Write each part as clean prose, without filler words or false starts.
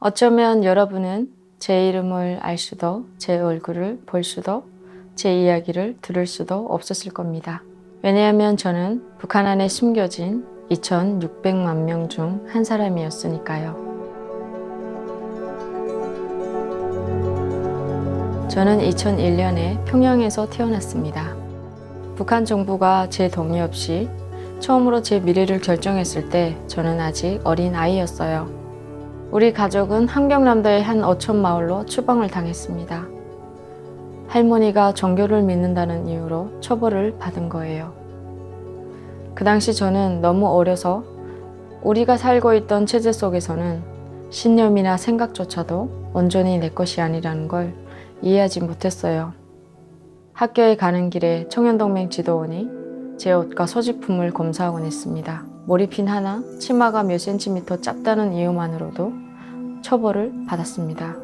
어쩌면 여러분은 제 이름을 알 수도, 제 얼굴을 볼 수도, 제 이야기를 들을 수도 없었을 겁니다. 왜냐하면 저는 북한 안에 숨겨진 2,600만 명 중 한 사람이었으니까요. 저는 2001년에 평양에서 태어났습니다. 북한 정부가 제 동의 없이 처음으로 제 미래를 결정했을 때 저는 아직 어린 아이였어요. 우리 가족은 함경남도의 한 어촌 마을로 추방을 당했습니다. 할머니가 종교를 믿는다는 이유로 처벌을 받은 거예요. 그 당시 저는 너무 어려서 우리가 살고 있던 체제 속에서는 신념이나 생각조차도 온전히 내 것이 아니라는 걸 이해하지 못했어요. 학교에 가는 길에 청년동맹 지도원이 제 옷과 소지품을 검사하곤 했습니다. 머리핀 하나, 치마가 몇 센티미터 짧다는 이유만으로도 처벌을 받았습니다.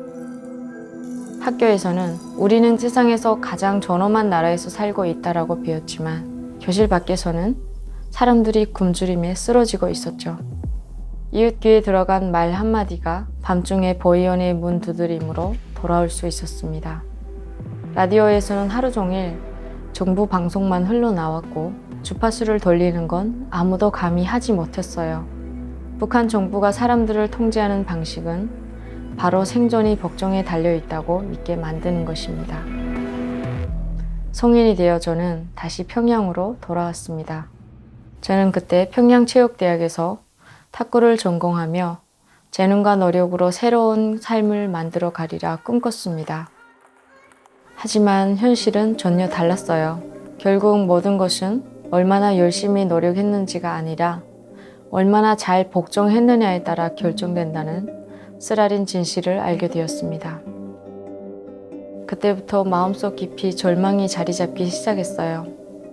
학교에서는 우리는 세상에서 가장 존엄한 나라에서 살고 있다라고 배웠지만 교실 밖에서는 사람들이 굶주림에 쓰러지고 있었죠. 이웃 귀에 들어간 말 한마디가 밤중에 보이원의 문 두드림으로 돌아올 수 있었습니다. 라디오에서는 하루 종일 정부 방송만 흘러나왔고 주파수를 돌리는 건 아무도 감히 하지 못했어요. 북한 정부가 사람들을 통제하는 방식은 바로 생존이 복종에 달려있다고 믿게 만드는 것입니다. 성인이 되어 저는 다시 평양으로 돌아왔습니다. 저는 그때 평양체육대학에서 탁구를 전공하며 재능과 노력으로 새로운 삶을 만들어 가리라 꿈꿨습니다. 하지만 현실은 전혀 달랐어요. 결국 모든 것은 얼마나 열심히 노력했는지가 아니라 얼마나 잘 복종했느냐에 따라 결정된다는 쓰라린 진실을 알게 되었습니다. 그때부터 마음속 깊이 절망이 자리 잡기 시작했어요.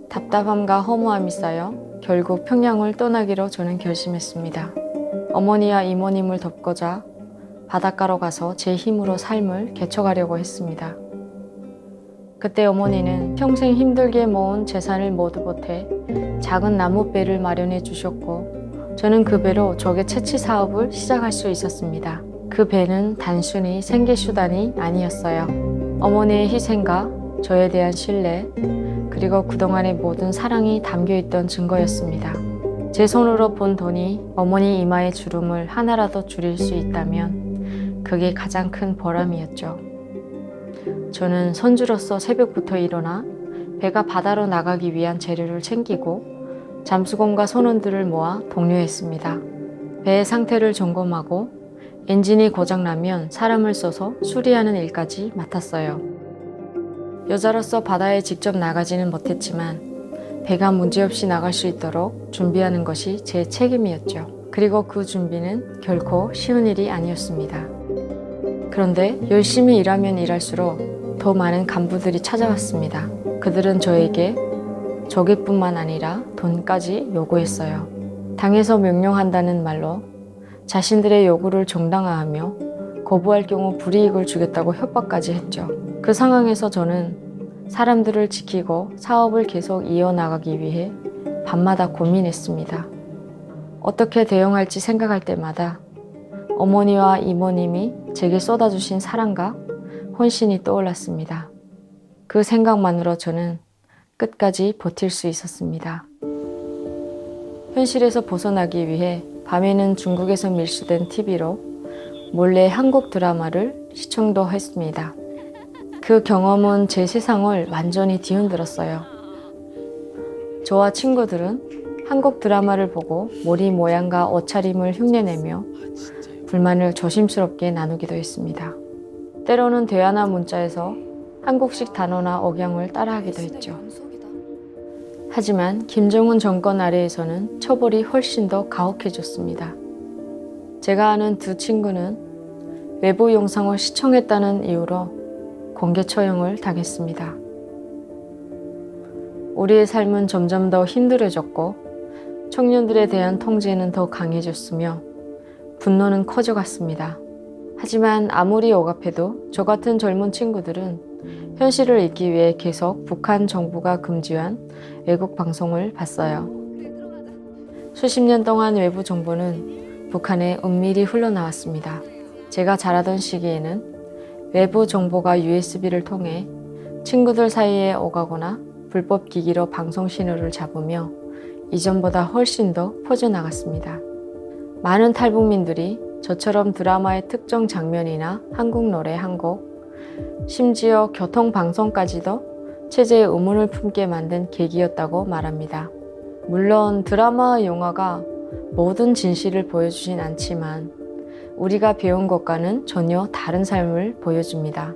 답답함과 허무함이 쌓여 결국 평양을 떠나기로 저는 결심했습니다. 어머니와 이모님을 돕고자 바닷가로 가서 제 힘으로 삶을 개척하려고 했습니다. 그때 어머니는 평생 힘들게 모은 재산을 모두 보태 작은 나무배를 마련해 주셨고 저는 그 배로 조개 채취 사업을 시작할 수 있었습니다. 그 배는 단순히 생계수단이 아니었어요. 어머니의 희생과 저에 대한 신뢰 그리고 그동안의 모든 사랑이 담겨있던 증거였습니다. 제 손으로 본 돈이 어머니 이마의 주름을 하나라도 줄일 수 있다면 그게 가장 큰 보람이었죠. 저는 선주로서 새벽부터 일어나 배가 바다로 나가기 위한 재료를 챙기고 잠수공과 선원들을 모아 독려했습니다. 배의 상태를 점검하고 엔진이 고장나면 사람을 써서 수리하는 일까지 맡았어요. 여자로서 바다에 직접 나가지는 못했지만 배가 문제없이 나갈 수 있도록 준비하는 것이 제 책임이었죠. 그리고 그 준비는 결코 쉬운 일이 아니었습니다. 그런데 열심히 일하면 일할수록 더 많은 간부들이 찾아왔습니다. 그들은 저에게 조개뿐만 아니라 돈까지 요구했어요. 당에서 명령한다는 말로 자신들의 요구를 정당화하며 거부할 경우 불이익을 주겠다고 협박까지 했죠. 그 상황에서 저는 사람들을 지키고 사업을 계속 이어나가기 위해 밤마다 고민했습니다. 어떻게 대응할지 생각할 때마다 어머니와 이모님이 제게 쏟아주신 사랑과 헌신이 떠올랐습니다. 그 생각만으로 저는 끝까지 버틸 수 있었습니다. 현실에서 벗어나기 위해 밤에는 중국에서 밀수된 TV로 몰래 한국 드라마를 시청도 했습니다. 그 경험은 제 세상을 완전히 뒤흔들었어요. 저와 친구들은 한국 드라마를 보고 머리 모양과 옷차림을 흉내내며 불만을 조심스럽게 나누기도 했습니다. 때로는 대화나 문자에서 한국식 단어나 억양을 따라하기도 했죠. 하지만 김정은 정권 아래에서는 처벌이 훨씬 더 가혹해졌습니다. 제가 아는 두 친구는 외부 영상을 시청했다는 이유로 공개 처형을 당했습니다. 우리의 삶은 점점 더 힘들어졌고 청년들에 대한 통제는 더 강해졌으며 분노는 커져갔습니다. 하지만 아무리 억압해도 저 같은 젊은 친구들은 현실을 잊기 위해 계속 북한 정부가 금지한 외국 방송을 봤어요. 수십 년 동안 외부 정보는 북한에 은밀히 흘러나왔습니다. 제가 자라던 시기에는 외부 정보가 USB를 통해 친구들 사이에 오가거나 불법 기기로 방송 신호를 잡으며 이전보다 훨씬 더 퍼져나갔습니다. 많은 탈북민들이 저처럼 드라마의 특정 장면이나 한국 노래 한 곡, 심지어 교통방송까지도 체제의 의문을 품게 만든 계기였다고 말합니다. 물론 드라마, 영화가 모든 진실을 보여주진 않지만 우리가 배운 것과는 전혀 다른 삶을 보여줍니다.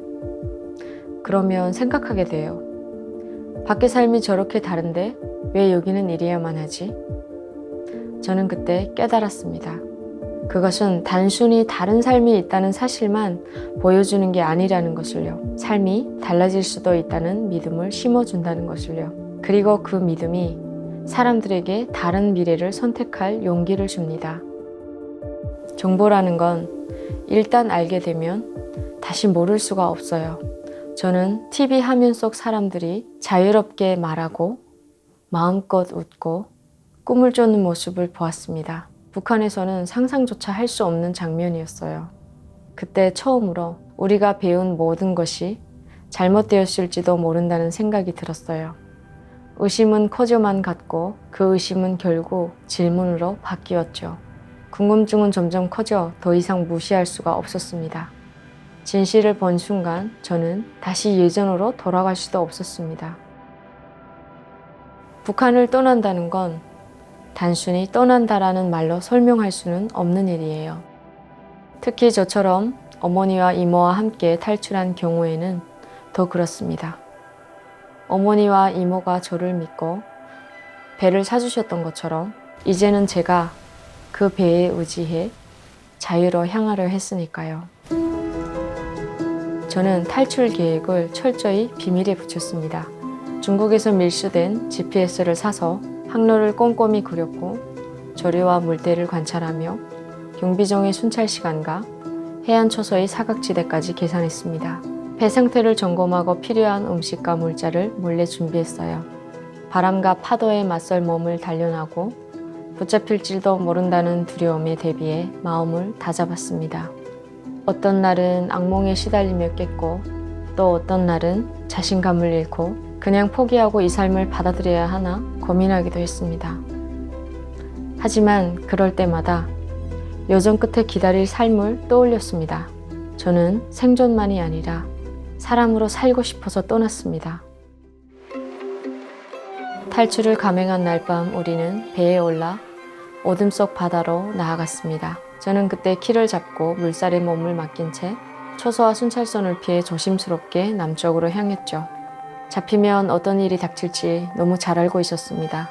그러면 생각하게 돼요. 밖의 삶이 저렇게 다른데 왜 여기는 이래야만 하지? 저는 그때 깨달았습니다. 그것은 단순히 다른 삶이 있다는 사실만 보여주는 게 아니라는 것을요. 삶이 달라질 수도 있다는 믿음을 심어준다는 것을요. 그리고 그 믿음이 사람들에게 다른 미래를 선택할 용기를 줍니다. 정보라는 건 일단 알게 되면 다시 모를 수가 없어요. 저는 TV 화면 속 사람들이 자유롭게 말하고 마음껏 웃고 꿈을 쫓는 모습을 보았습니다. 북한에서는 상상조차 할 수 없는 장면이었어요. 그때 처음으로 우리가 배운 모든 것이 잘못되었을지도 모른다는 생각이 들었어요. 의심은 커져만 갔고 그 의심은 결국 질문으로 바뀌었죠. 궁금증은 점점 커져 더 이상 무시할 수가 없었습니다. 진실을 본 순간 저는 다시 예전으로 돌아갈 수도 없었습니다. 북한을 떠난다는 건 단순히 떠난다라는 말로 설명할 수는 없는 일이에요. 특히 저처럼 어머니와 이모와 함께 탈출한 경우에는 더 그렇습니다. 어머니와 이모가 저를 믿고 배를 사주셨던 것처럼 이제는 제가 그 배에 의지해 자유로 향하려 했으니까요. 저는 탈출 계획을 철저히 비밀에 붙였습니다. 중국에서 밀수된 GPS를 사서 항로를 꼼꼼히 그렸고 조류와 물때를 관찰하며 경비정의 순찰 시간과 해안 초소의 사각지대까지 계산했습니다. 배 상태를 점검하고 필요한 음식과 물자를 몰래 준비했어요. 바람과 파도에 맞설 몸을 단련하고 붙잡힐지도 모른다는 두려움에 대비해 마음을 다잡았습니다. 어떤 날은 악몽에 시달리며 깼고 또 어떤 날은 자신감을 잃고 그냥 포기하고 이 삶을 받아들여야 하나 고민하기도 했습니다. 하지만 그럴 때마다 요정 끝에 기다릴 삶을 떠올렸습니다. 저는 생존만이 아니라 사람으로 살고 싶어서 떠났습니다. 탈출을 감행한 날 밤 우리는 배에 올라 어둠 속 바다로 나아갔습니다. 저는 그때 키를 잡고 물살에 몸을 맡긴 채 초소와 순찰선을 피해 조심스럽게 남쪽으로 향했죠. 잡히면 어떤 일이 닥칠지 너무 잘 알고 있었습니다.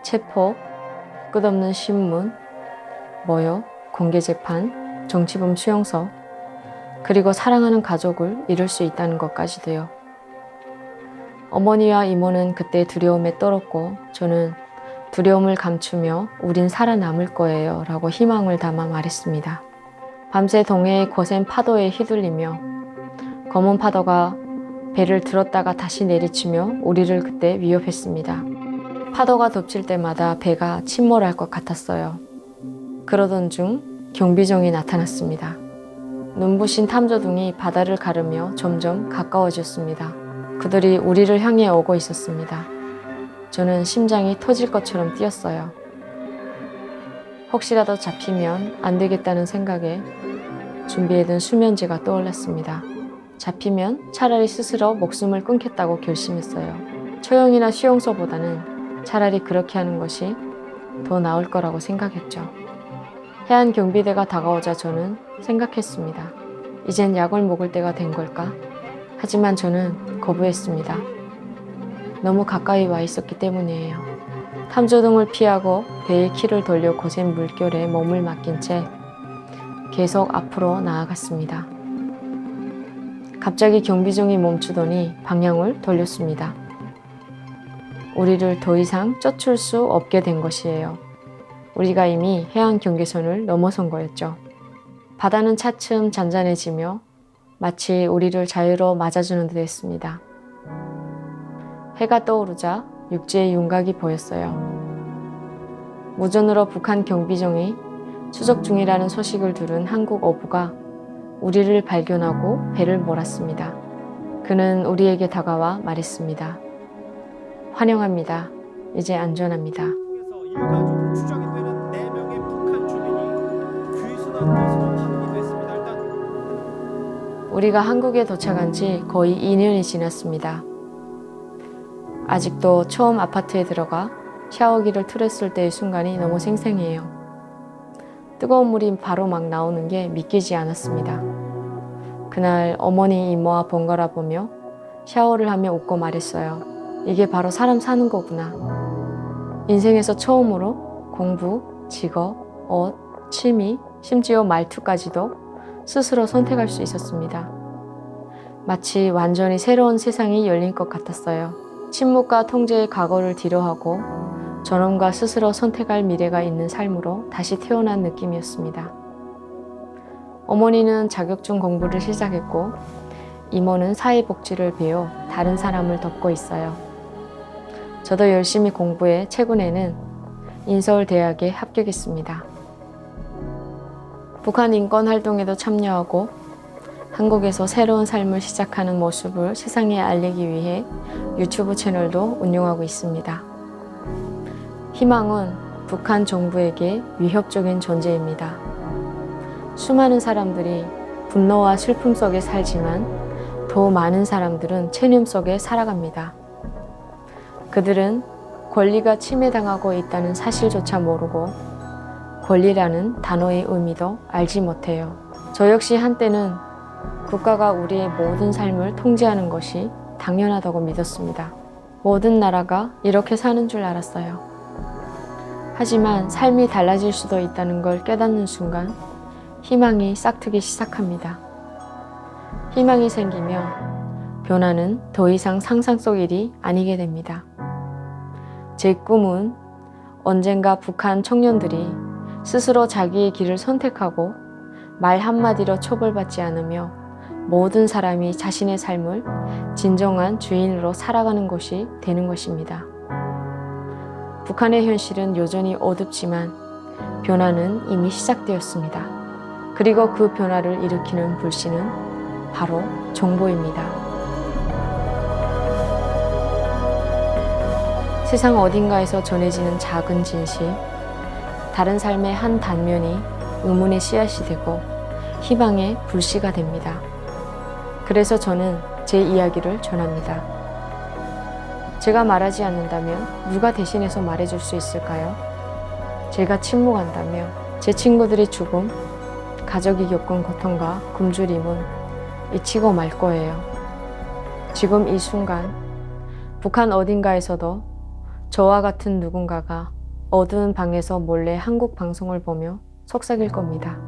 체포, 끝없는 신문, 모욕, 공개재판, 정치범 수용소, 그리고 사랑하는 가족을 잃을 수 있다는 것까지도요. 어머니와 이모는 그때 두려움에 떨었고 저는 두려움을 감추며 우린 살아남을 거예요 라고 희망을 담아 말했습니다. 밤새 동해의 거센 파도에 휘둘리며 검은 파도가 배를 들었다가 다시 내리치며 우리를 그때 위협했습니다. 파도가 덮칠 때마다 배가 침몰할 것 같았어요. 그러던 중 경비정이 나타났습니다. 눈부신 탐조등이 바다를 가르며 점점 가까워졌습니다. 그들이 우리를 향해 오고 있었습니다. 저는 심장이 터질 것처럼 뛰었어요. 혹시라도 잡히면 안 되겠다는 생각에 준비해둔 수면제가 떠올랐습니다. 잡히면 차라리 스스로 목숨을 끊겠다고 결심했어요. 처형이나 수용소보다는 차라리 그렇게 하는 것이 더 나을 거라고 생각했죠. 해안 경비대가 다가오자 저는 생각했습니다. 이젠 약을 먹을 때가 된 걸까? 하지만 저는 거부했습니다. 너무 가까이 와 있었기 때문이에요. 탐조등을 피하고 배의 키를 돌려 거센 물결에 몸을 맡긴 채 계속 앞으로 나아갔습니다. 갑자기 경비정이 멈추더니 방향을 돌렸습니다. 우리를 더 이상 쫓을 수 없게 된 것이에요. 우리가 이미 해안 경계선을 넘어선 거였죠. 바다는 차츰 잔잔해지며 마치 우리를 자유로 맞아주는 듯 했습니다. 해가 떠오르자 육지의 윤곽이 보였어요. 무전으로 북한 경비정이 추적 중이라는 소식을 들은 한국 어부가 우리를 발견하고 배를 몰았습니다. 그는 우리에게 다가와 말했습니다. 환영합니다. 이제 안전합니다. 일가족으로 추정이 되는 4명의 북한 주민이 귀순한 것으로 확인이 됐습니다. 일단 우리가 한국에 도착한 지 거의 2년이 지났습니다. 아직도 처음 아파트에 들어가 샤워기를 틀었을 때의 순간이 너무 생생해요. 뜨거운 물이 바로 막 나오는 게 믿기지 않았습니다. 그날 어머니 이모와 번갈아 보며 샤워를 하며 웃고 말했어요. 이게 바로 사람 사는 거구나. 인생에서 처음으로 공부, 직업, 옷, 취미, 심지어 말투까지도 스스로 선택할 수 있었습니다. 마치 완전히 새로운 세상이 열린 것 같았어요. 침묵과 통제의 과거를 뒤로하고 저놈과 스스로 선택할 미래가 있는 삶으로 다시 태어난 느낌이었습니다. 어머니는 자격증 공부를 시작했고 이모는 사회복지를 배워 다른 사람을 돕고 있어요. 저도 열심히 공부해 최근에는 인서울대학에 합격했습니다. 북한 인권활동에도 참여하고 한국에서 새로운 삶을 시작하는 모습을 세상에 알리기 위해 유튜브 채널도 운영하고 있습니다. 희망은 북한 정부에게 위협적인 존재입니다. 수많은 사람들이 분노와 슬픔 속에 살지만 더 많은 사람들은 체념 속에 살아갑니다. 그들은 권리가 침해당하고 있다는 사실조차 모르고 권리라는 단어의 의미도 알지 못해요. 저 역시 한때는 국가가 우리의 모든 삶을 통제하는 것이 당연하다고 믿었습니다. 모든 나라가 이렇게 사는 줄 알았어요. 하지만 삶이 달라질 수도 있다는 걸 깨닫는 순간 희망이 싹트기 시작합니다. 희망이 생기면 변화는 더 이상 상상 속 일이 아니게 됩니다. 제 꿈은 언젠가 북한 청년들이 스스로 자기의 길을 선택하고 말 한마디로 처벌받지 않으며 모든 사람이 자신의 삶을 진정한 주인으로 살아가는 것이 되는 것입니다. 북한의 현실은 여전히 어둡지만 변화는 이미 시작되었습니다. 그리고 그 변화를 일으키는 불씨는 바로 정보입니다. 세상 어딘가에서 전해지는 작은 진실, 다른 삶의 한 단면이 의문의 씨앗이 되고 희망의 불씨가 됩니다. 그래서 저는 제 이야기를 전합니다. 제가 말하지 않는다면 누가 대신해서 말해줄 수 있을까요? 제가 침묵한다면 제 친구들의 죽음, 가족이 겪은 고통과 굶주림은 잊히고 말 거예요. 지금 이 순간 북한 어딘가에서도 저와 같은 누군가가 어두운 방에서 몰래 한국 방송을 보며 속삭일 겁니다.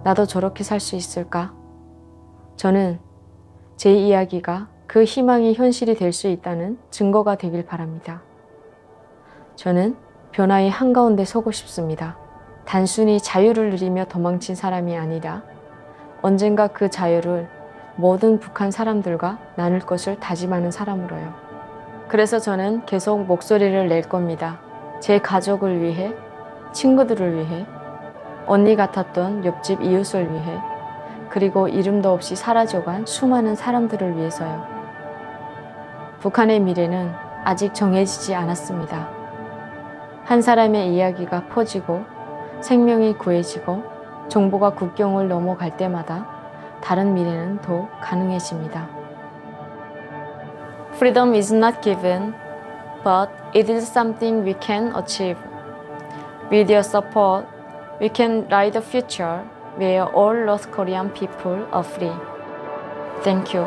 나도 저렇게 살 수 있을까? 저는 제 이야기가 그 희망이 현실이 될 수 있다는 증거가 되길 바랍니다. 저는 변화의 한가운데 서고 싶습니다. 단순히 자유를 누리며 도망친 사람이 아니라 언젠가 그 자유를 모든 북한 사람들과 나눌 것을 다짐하는 사람으로요. 그래서 저는 계속 목소리를 낼 겁니다. 제 가족을 위해, 친구들을 위해, 언니 같았던 옆집 이웃을 위해, 그리고 이름도 없이 사라져간 수많은 사람들을 위해서요. 북한의 미래는 아직 정해지지 않았습니다. 한 사람의 이야기가 퍼지고 생명이 구해지고 정보가 국경을 넘어갈 때마다 다른 미래는 더 가능해집니다. Freedom is not given, but it is something we can achieve. With your support, we can write a future where all North Korean people are free. Thank you.